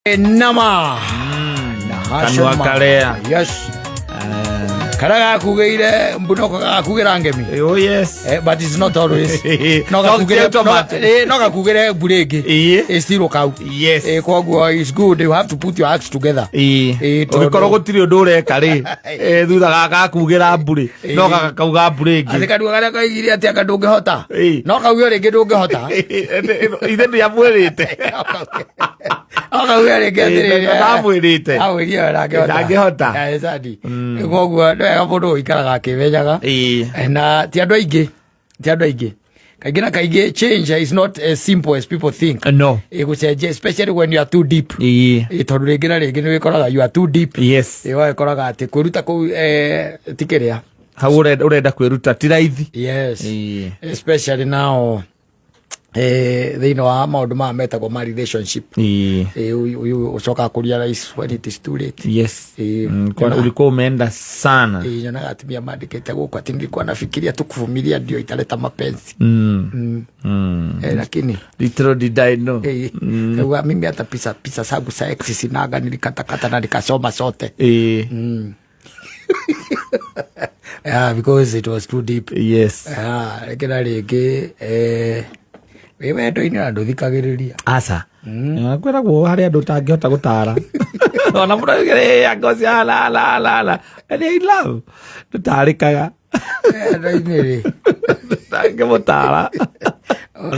Nama kanwa kalea yes karaga kugeire mbuno kugira ngemi oh yes but it's not always no ga kugire burege it's still kau yes koguo is good you have to put your acts together tugikoro gutiri undu ureka ri thutha ga kugira mburi no ga kauga burege athikadu garia kaigire ati akadungihota no kauge ringi ndungihota ithe ndi amwirite akaugire ringi ndamwirite awirire ndangihota exactly koguo mundu ikaraga akimenyaga na ti andu aingi kaingĩ na kaingĩ change is not as simple as people think no gucenjia especially when you are too deep tondu rĩngĩ na rĩngĩ nĩ wĩkoraga you are too deep yes wĩkoraga atĩ kwĩruta kũu ti kĩrĩa hau urenda kwĩruta ti raithi yes especially now thĩinĩ wa maũndũ maya metagwo ma relationship ucoka kũria rais when it is too late yes ulikuwa umeenda sana nyonaga atumia mandĩkĩte gũkũ atĩ nilikuwa nafikiria tukuvumilia ndio italeta mapenzi lakini little did I know kwa mimi hata pisa zangu za ex sinaga nilikatakata na nikasoma sote yeah because it was too deep yes kina rĩngĩ wendo-inĩ na ndũthikagĩrĩria aca kwĩragwo harĩ andũ ũtangĩhota gũtara ona mũndũ augire ngoci la and I love ndũtarĩkaga wendo-inĩ rĩ ndangĩmũtara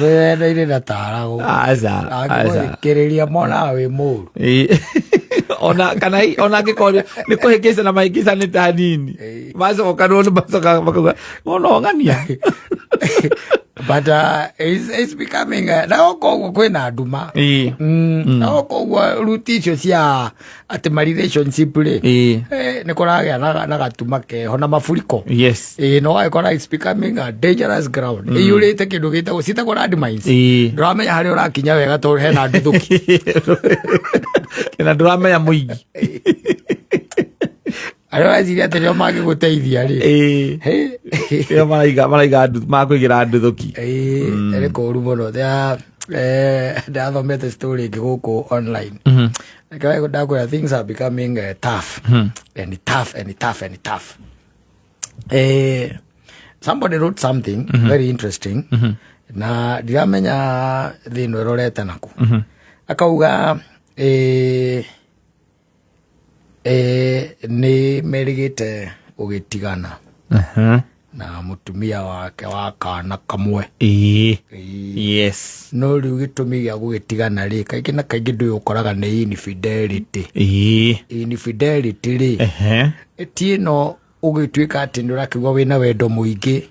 wendo-inĩ ndataragwo aca angĩgũthikĩrĩria monaga wĩ mũru ona kana ona ngĩkorwo nĩ kũhĩngĩca na mahĩngĩca nĩ ta nini macokanwo nĩ macokaga makauga ona ong'ania but it's becoming na koguo kwĩna nduma na koguo ruti icio cia atĩ ma relationship rĩ nĩ kũragĩa na gatuma keho na mafuriko yes no gagĩkora it's becoming a dangerous ground ĩiyũrĩte kĩndũ gĩtagwo citagwo landmines ndũramenya harĩa ũrakinya wega tondũ hena nduthũki kĩna ndũramenya mũingĩ arĩa waciria atĩ nĩo mangĩgũteithia rĩ ĩyo maraiga makũigĩra nduthũki nĩ kũũru mũno ndathomete story ĩngĩ gũkũ online ndakwĩra things are becoming tough and tough. Somebody wrote something very interesting na ndiramenya thĩno ĩrorete naku akauga nĩ merigĩte ũgĩtigana na mũtumia wake wa kana kamwe yes no rĩu gĩtũmi gĩa gũgĩtigana rĩ kaingĩ na kaingĩ ndũĩ ũkoraga nĩ infidelity rĩ ti ĩno ũgĩtuĩka atĩ nĩ ũrakĩigua wĩna wendo mũingĩ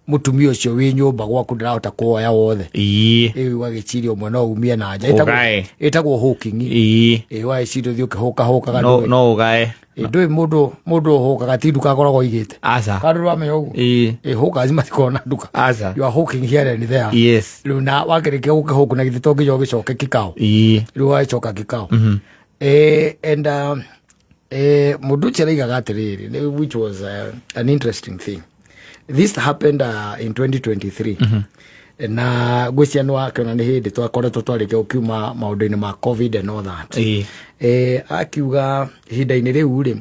mutumia ũcio wĩ nyũmba gwaku ndarahota kuoya wothe wagĩciria ũmwe no umie na nja ĩtagwo hooking wagĩciria ũthiĩ ũkĩhũkahũkaga no ũgae ndũĩ mũndũ ũhũkaga ti nduka akoragwo igĩte kandũ rwamenya ũguo hũka zima tikoragwo na nduka you are hooking here and there rĩu na wakĩrĩkia gũkĩhũku na githĩ to nginya ũgĩcoke kĩkao rĩu wagĩcoka kĩkao and mũndũ ũcio araigaga atĩrĩrĩ which was an interesting thing. This happened in 2023 na gwĩcia nĩ wakĩona nĩ hĩndĩ twakoretwo twarĩkia gũkiuma maũndũ-inĩ ma covid and all that akiuga ihinda-inĩ rĩu rĩ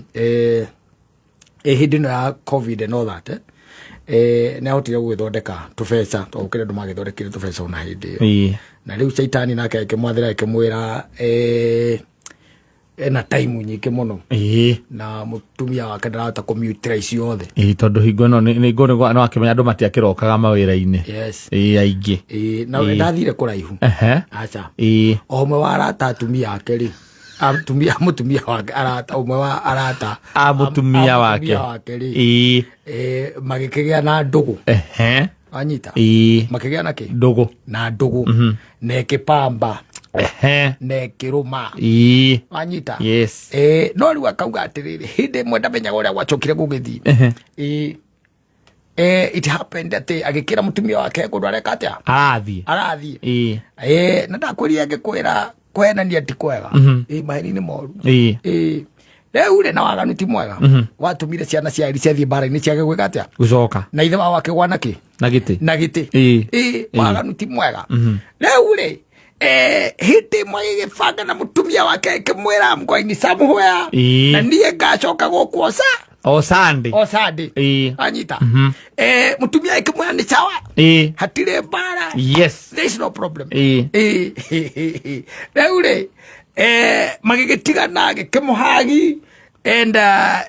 hĩndĩ ĩno ya covid and all that nĩ ahotire gũgĩthondeka tũbeca togũkĩrĩ andũ magĩthondekire tũbeca ona hĩndĩ ĩyo na rĩu caitani nake akĩmwathĩra akĩmwĩra ena time nyingĩ mũno na mũtumia wake ndarahota kũmutĩra icio othe tondũ hingo ĩno no akĩmenya andũ matiakĩrokaga mawĩra-inĩ aingĩ na ndathire kũraihu aca o ũmwe wa arata atumia ake rĩ mũtumia wake arata ũmwe wa arata mũtumia wake rĩ magĩkĩgĩa na ndũgũ wanyita makĩgĩa na kĩ ndũgũ na ndũgũ na ĩkĩpamba na ĩkĩrũma wanyita no rĩu akauga atĩrĩrĩ hĩndĩ ĩmwe ndamenyaga ũrĩa gwacokire gũgĩthiĩ it happened atĩ agĩkĩra mũtumia wake kũndũ areka atĩa arathiĩ na ndakwĩrire angĩkwĩra kwenania ti kwega maheni nĩ moru rĩu rĩ na waganu ti mwega watũmire ciana cia eri ciathiĩ mbara-inĩ ciage gwĩka atĩa gũcoka na ithe wao akĩgwa na gĩtĩ waganu ti mwega rĩu rĩ hiti mwa igifanga na mutumia wake kimwira I'm going somewhere na niye ngacoka gukwo o Sunday anyita mutumia ikimwira ni sawa hatire bara yes there is no problem reure magigitigana gikimuhagi and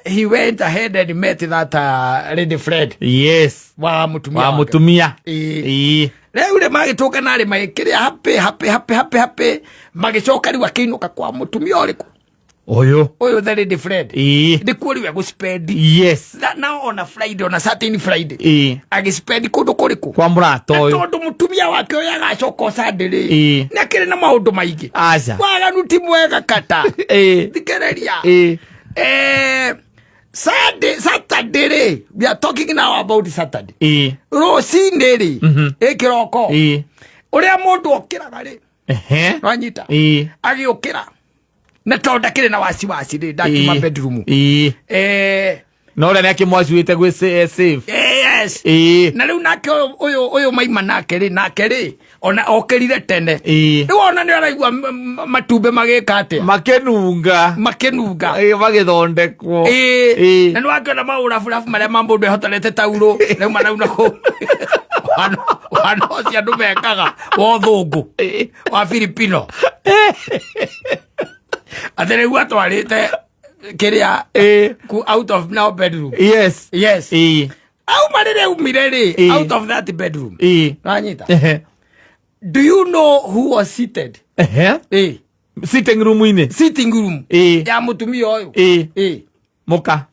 he went ahead and met that Lady Fred yes wa mutumia reure magitoka nari magikire happy magicoka riu akiinuka kwa mutumia uriku oyo the Lady Fred ndikuri we guspend yes now on a Friday on a certain Friday agispend kundu kuriku kwa murato oyo tondu mutumia wake oyo agacoka Sunday nakire na maundu maingi waganu ti mwega kata thikereria Saturday we are talking now about Saturday rocinde ri ikiroko uria mundu okiraga ri wanyita agiukira na tonda kire na wasiwasi ri ndakima bedroom no ria akimwacuite gwi safe yes na riu nake uyu maima nake ri ona okirire tene riu ona ni araigua matumbe magika atia makenunga magithondekwo na ni wakiona mauraburabu maria ma mundu ehotorete tauro riu marauna ku wano cia andu mekaga wa thungu wa Filipino atere riu atwarite kiria out of now bedroom yes au marire umire ri out of that bedroom ranyita do you know who was seated sitting room ya mutumia oyo muka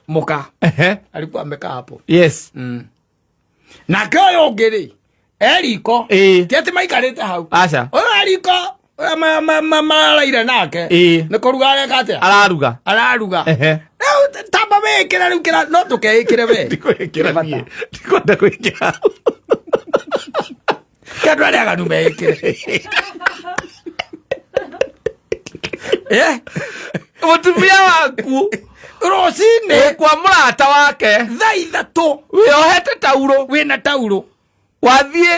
alikuwa amekaa hapo yes na kyo ngiri eriko tiati maikarite hau acha oyo eriko maraira nake ni kuruga areka atia araruga tamba wikira riu kira no tukeikire we ndikwenda gwikira kandu aria aganu meikire mutumia waku rocine kwa murata wake thaa ithatu wiohete tauro wina tauro wathie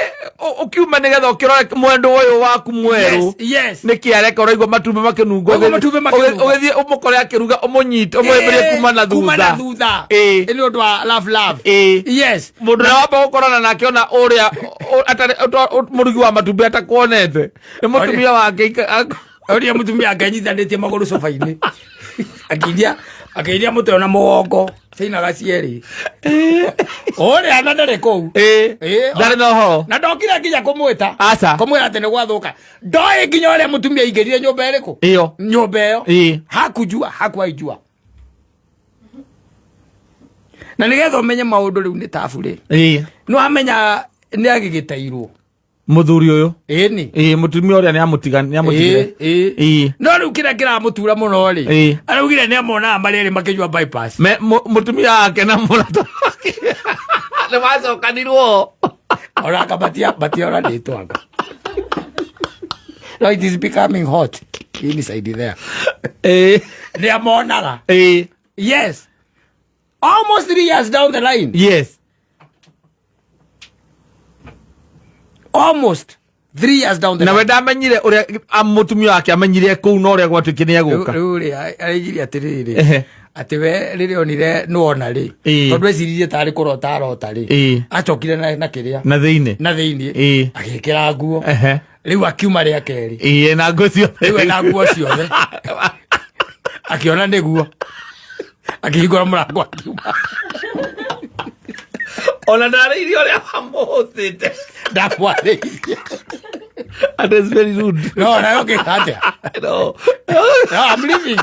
ukiuma nigetha ukirore mwendo uyu waku mweru niki areka uraigwa matumbe makinungo ugithie umukore akiruga umunyite umweberie kuma na thutha ni undu wa love yes mundu na wamba gukorana nake ona uria murugi wa matumbe atakuonete ni mutumia wake uria mutumia akanyithanĩtie magũrũ sofa-inĩ akĩiria mũtwe na mũgongo ciinaga cierĩ ũrĩa na ndarĩ kũu ndarĩ na ũhoro na ndokire nginya kũmwĩta kũmwĩra atĩ nĩ gwathũka ndoĩ nginya ũrĩa mũtumia aingĩrire nyũmba ĩrĩkũ nyũmba ĩyo hakuaijua na nĩgetha ũmenye maũndũ rĩu nĩ tabu rĩ nĩwamenya nĩ agĩgĩtairwo muthuri uyu ni mutumia uria ni amutigire no riu kira kiramutura muno ri araugire ni amona mariri makijua bypass mutumia wake na murata ni macokanirwo ora kabatia ora nditwanga no it is becoming hot inside there ni amonaga yes almost 3 years down the line yes almost 3 years down the line. Na wenda amenyire uria mutumia wake amenyire kuu no uria gwatuike ni aguka. Uri arijiri atiriri. Ati we riri onire nuona ri. Tondu eciririe tari kurota arota ri. Acokire na kiria. Na thiini. Agikira nguo. Riu akiuma ria keri. Na nguo ciothe. Riu na nguo ciothe. Akiona niguo. Akihingura murango akiuma. Ona ndaririe uria wamuthite ndakwaririe and it's very rude no okay no I'm leaving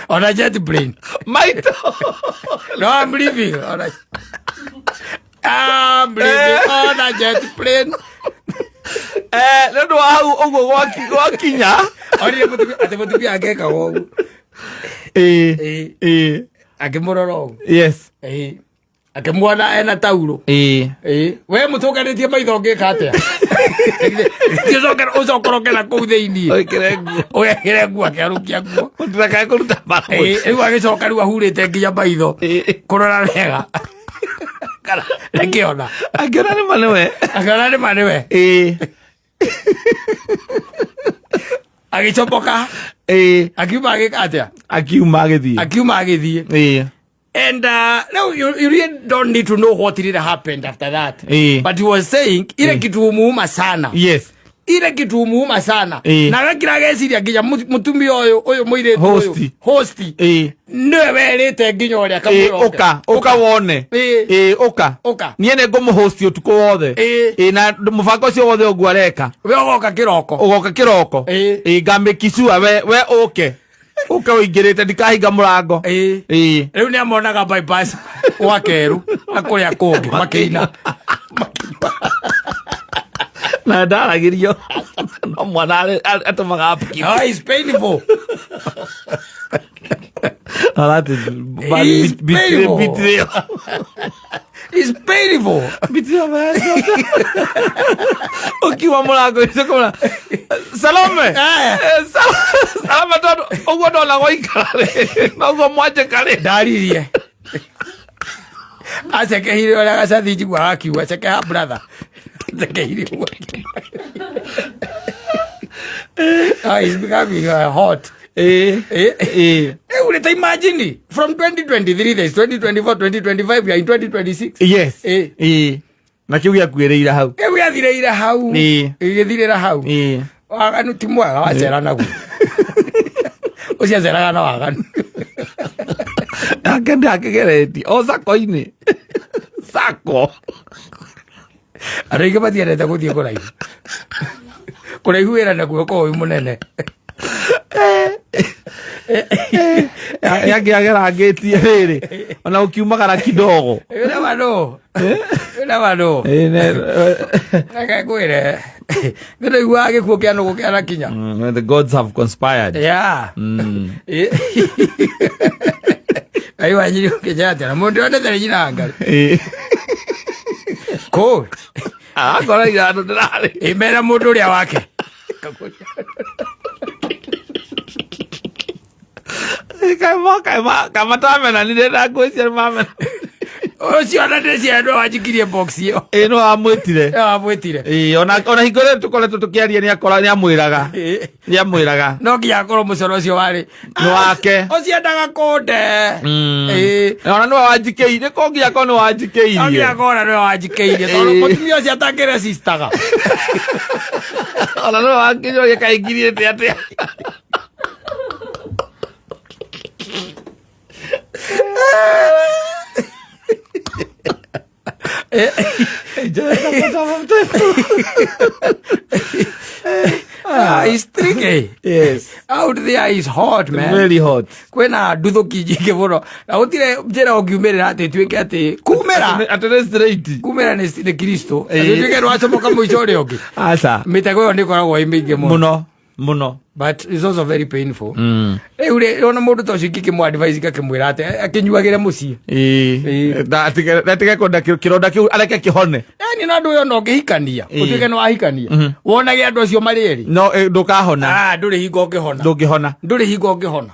on a jet plane maito no I'm leaving on a jet plane ndo hau ugo gwakinya ori mutumia ageka wogu akimuroro yes akimwona ena tauro we mutuganitie maitho ngika atia ucokorokera kuu thiini wekire nguo akiarukia nguo ndakae kuruta mbao riu agicoka riu ahurite nginya maitho kurora wega kana akiona ni maniwe agichomoka akiuma agikatia akiuma agithie and no, you really don't need to know what really happened after that. But he was saying ile kitu umuuma sana. Yes. Ile kitu umuuma sana. Na gakira geciria nginya mutumi oyo muiretu oyo hosti niwe werete nginya uria kamwira oka wone oka niene ngomu hosti utuko wothe na mubango ucio wothe ogwareka we ogoka kiroko ngambe kisua we oke uka uingirite ndikahinga murango riu ni amonaga bypass wakeru akuria kungi makina na ndaragirio no mwana atumaga apiki. It's painful. That is betrayal. It's painful. Betrayal. Ukiwa murango isekona Salome salama todo ogwo ndola goikare nogo mwaje kare ndaririe acekehire oria gacathi njigua gakiuga cekeha brother cekeire it's becoming hot. Uleta imagine from 2023 there's 2024 2025 we are in 2026. Yes. Na kiu gyakuireira hau. Kiu gyathirira hau. Githirira hau. Waganu ti mwega wacera naguo. Uciaceraga na waganu. Akenda akigereti o sako-ini. Sako. Arĩngĩ matiendete gũthiĩ kũraihu. Kũraihu wĩra naguo ko ũyũ mũnene. Yagerangĩtie rĩrĩ ona ũkiumagara kidogo. Never know. Ngagĩkwĩre ndĩraigua gĩkuũ kĩa nũgũ kĩana kinya. The gods have conspired. Yeah. Aiwa nyiri ũkĩnjata na mũndũ wothe tharĩ nyinanga. Cool. Akora irano ndirarĩ. Imera mũndũ ũrĩa wake. Kama tamena ndirenda ngwĩcia mamena. Ũcio ona ndĩciendwo wanjikirie box ĩyo. No amwĩtire. Ona hingo rĩu tũkoretwo tũkĩaria nĩamwĩraga. No nginya akorwo mũcoro ũcio warĩ nĩ wake. Ũciendaga kũnde. Ona nĩwe wanjikĩire ko nginya ko nĩ wanjikĩirie. No nginya kona nĩwe wanjikĩire tondũ mũtumia ũcio atakĩresistaga. Ona nĩwe wanginyũria kaingirĩte atĩa. It's tricky. Yes. Out there is hot, man. Very hot. Kwena nduthuki nyingĩ mũno. Na gũtirĩ njĩra ũngiumĩrĩra atĩ ĩtuĩke atĩ kumĩra nĩ Kristo. Atuĩke rwacomoka mũico ũrĩa ũngĩ. Aca. Mĩtego ĩyo nĩĩkoragwo ĩ mĩingĩ mũno. But it's also very painful. Rĩu ona mũndũ ta ũcio ingĩkĩmũ-advise ngakĩmwĩra atĩ akĩnyuagĩre mũciĩ. Ndatige kwenda kĩronda kĩu areke kĩhone. Ni na andũ ũyũ no ũngĩhikania ũtuĩke nĩ wahikania wonage andũ acio marĩ erĩ no ndũkahona. Ndũrĩ hingo ũngĩhona. Ndũngĩhona.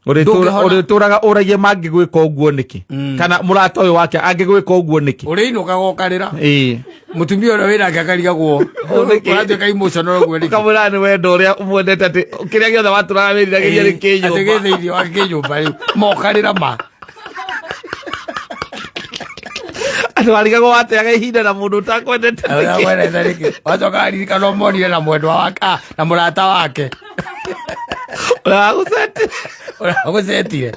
Ũrĩtũraga ũragie mangĩgwĩka ũguo nĩkĩ kana mũrata ũyũ wake angĩgwĩka ũguo nĩkĩ. Ũrĩinũkaga ũkarĩra mũtumia ũrĩa wĩnake akarigagwo ũratuĩka emotional ũguo nĩkĩ. Kamũra nĩ wendo ũrĩa ũmwendete atĩ kĩrĩa gĩothe watũraga wĩriragĩria nĩ kĩnyũmba. Atĩ gĩthĩirio wa kĩnyũmba rĩu mokarĩra ma. Andũ arigagwo wateaga ihinda na mũndũ ũtakwendete nĩkĩ. Wacoka aririkana ũmonire na mwendwa wake na mũrata wake. Ũragũcetire.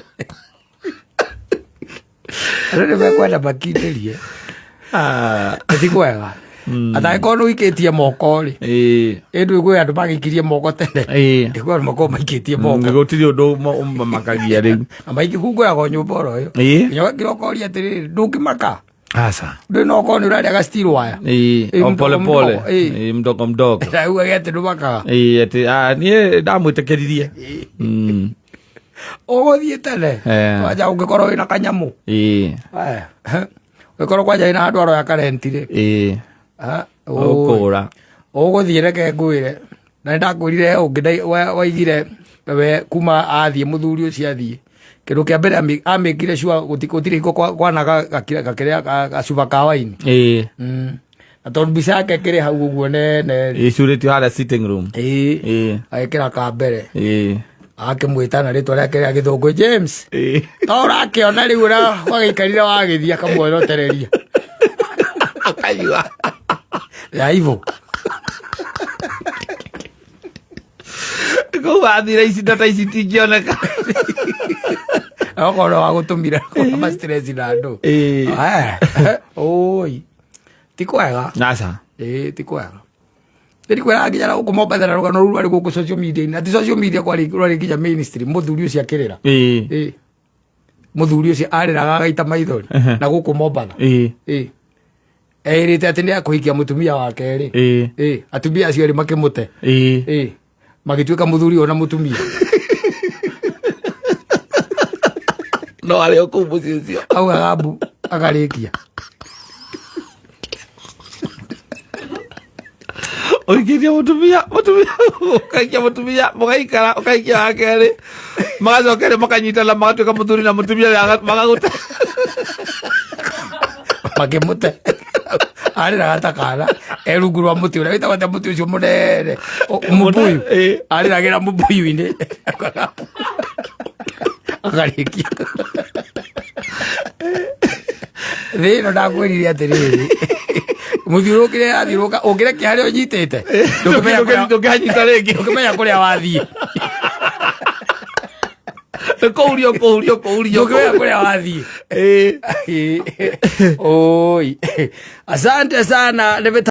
Andũ nĩmekwenda makindĩrie. Ti kwega. Atangĩkorwo nĩ ũikĩtie moko-rĩ. Ĩndũ kwĩ andũ magĩikirie moko tene. Ndĩkwenda makorwo maikĩtie moko. Gũtirĩ ũndũ makagia rĩu. Na maikĩhungũragwo nyũmba oro ĩyo. Nginya ũgakĩrokoria atĩrĩrĩ ndũngĩmaka. Asa. Ndio no kwa nurali aga steel wire. Pole. Mdogo. Rau agete ndumaka. Ati nie ndamwĩtĩkĩririe. Ũgũthiĩ tene. Waja ũngĩkorwo wĩna kanyamu. Ũngĩkorwo kwaja ina andũ aro ya karentire. Ũkũra. Ũgũthiĩ reke ngwĩre. Na ndakwĩrire ũngĩ waigire we kuma athiĩ mũthuri ũcio athiĩ. Kĩndũ kĩa mbere amĩkire sure gũtirĩ hingo kwanaga gakĩrĩa gacuba ka waini. atondu mbica yake kiri hau uguo nene icurĩtio harĩa sitting room agĩkĩra kambere akĩmwĩta na rĩtwa rĩake rĩa Gĩthũngũ James to ũrakĩona rĩu wagĩikarire wagĩthiĩ akamwerotereria akanyua ya hivyo ko wathire ici ndata ici tingĩoneka okorwo wa gũtũmira ma stress na andũ oi ti kwega aca ti kwega kwera nginya na gũkũ Mombatha rũgano rũu rwarĩ gũkũ social media ati social media rwarĩ nginya mainstream mũthuri ũcio akĩrĩra mũthuri ũcio arĩraga agaita maithori na gũkũ Mombatha erĩte atĩ nĩ akũhikia mũtumia wa kerĩ atumia acio erĩ makĩmũte magĩtuĩka mũthuri ona mũtumia no arĩ o kũu mũciĩ ũcio augaga mbu akarĩkia ũikĩria mũtumia ũkaikia mũtumia mũgaikara ũkaikia wa kerĩ magacokerĩ makanyitana magatuĩka mũthuri na mũtumia magagũte makĩmũte arĩraga ta kana rungu rwa mũtĩ ũrĩa wĩtagwo atĩa mũtĩ ũcio mũnene mũmbuyu arĩragĩra mũmbuyu-inĩ akarĩkia thĩ ĩno ndakwĩrire atĩrĩrĩ mũthiũrũkĩre athiũrũka ũngĩrekia harĩa ũnyitĩte ndũkĩmenya kũrĩa wathiĩ kũhurio ndũkĩmenya kũrĩa wathiĩ oi asante sana